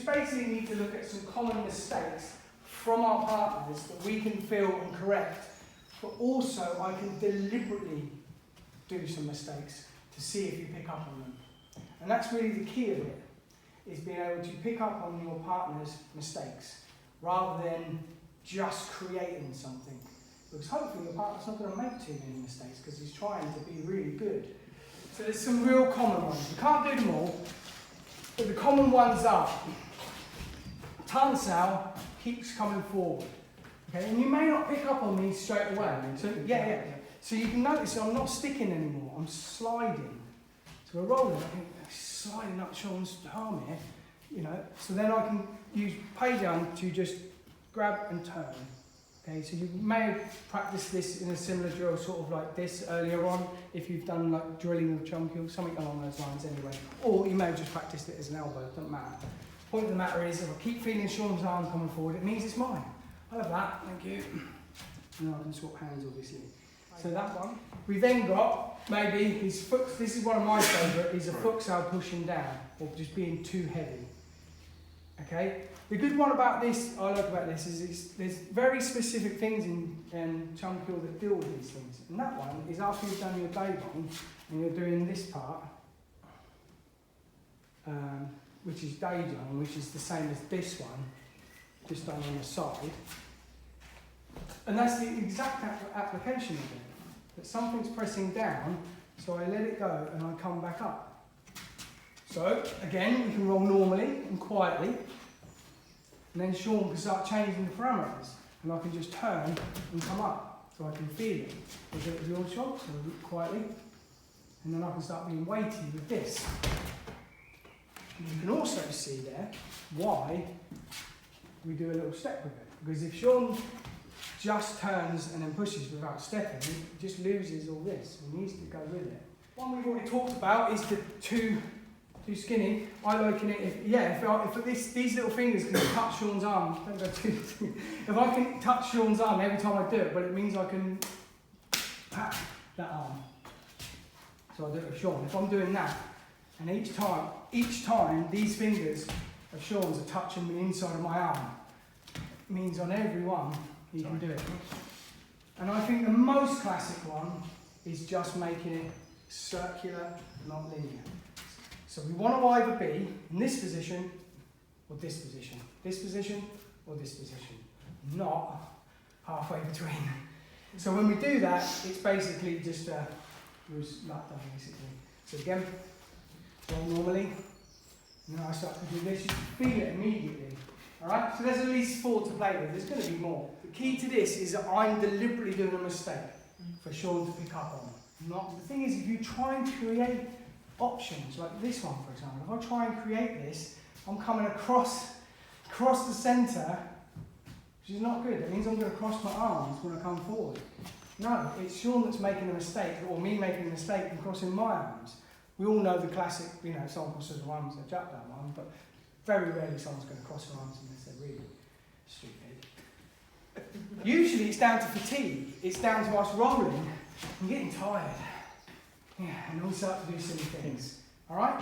just basically need to look at some common mistakes from our partners that we can feel and correct, but also I can deliberately do some mistakes to see if you pick up on them. And that's really the key of it, is being able to pick up on your partner's mistakes rather than just creating something. Because hopefully your partner's not going to make too many mistakes because he's trying to be really good. So there's some real common ones. You can't do them all, but the common ones are Chi Sau keeps coming forward. Okay, and you may not pick up on these straight away. So So you can notice I'm not sticking anymore, I'm sliding. So we're rolling, I think sliding up Sean's arm here, you know, so then I can use Pei Young to just grab and turn. Okay, so you may have practiced this in a similar drill, sort of like this earlier on, if you've done like drilling of Chung Kill, something along those lines anyway. Or you may have just practiced it as an elbow, it doesn't matter. The point of the matter is, if I keep feeling Sean's arm coming forward, it means it's mine. I love that, thank you. And I can swap hands, obviously. So that one. We then got, maybe his foot, this is one of my favourite, is a foot Sau pushing down, or just being too heavy. Okay? The good one about this, I like about this, is there's very specific things in Chung Kill that deal with these things. And that one is after you've done your Daegong, and you're doing this part, which is Daejong, which is the same as this one, just done on the side. And that's the exact application of it. That something's pressing down, so I let it go and I come back up. So, again, we can roll normally and quietly. And then Sean can start changing the parameters. And I can just turn and come up, so I can feel it. I'll do it with your shot, so quietly. And then I can start being weighty with this. And you can also see there why we do a little step with it. Because if Sean just turns and then pushes without stepping, it just loses all this. He needs to go with it. One we've already talked about is the too skinny. I liken it if these little fingers can touch Sean's arm. Don't go too. If I can touch Sean's arm every time I do it, but it means I can pat that arm. So I do it with Sean. If I'm doing that, and each time these fingers of Sean's are touching the inside of my arm, it means on every one you can do it. And I think the most classic one is just making it circular, not linear. So we want to either be in this position or this position, or this position, not halfway between. So when we do that, it's basically just a loose lap down, basically. So again, roll normally, and then I start to do this, you can feel it immediately. Alright, so there's at least 4 to play with, there's going to be more. The key to this is that I'm deliberately doing a mistake for Sean to pick up on. The thing is, if you try and create options, like this one for example, if I try and create this, I'm coming across the centre, which is not good. That means I'm going to cross my arms when I come forward. No, it's Sean that's making a mistake, or me making a mistake and crossing my arms. We all know the classic, someone crosses their arms, they jump that one, but very rarely someone's going to cross their arms unless they're really stupid. Usually it's down to fatigue, it's down to us rolling and getting tired. Yeah, and we start to do silly things. Alright?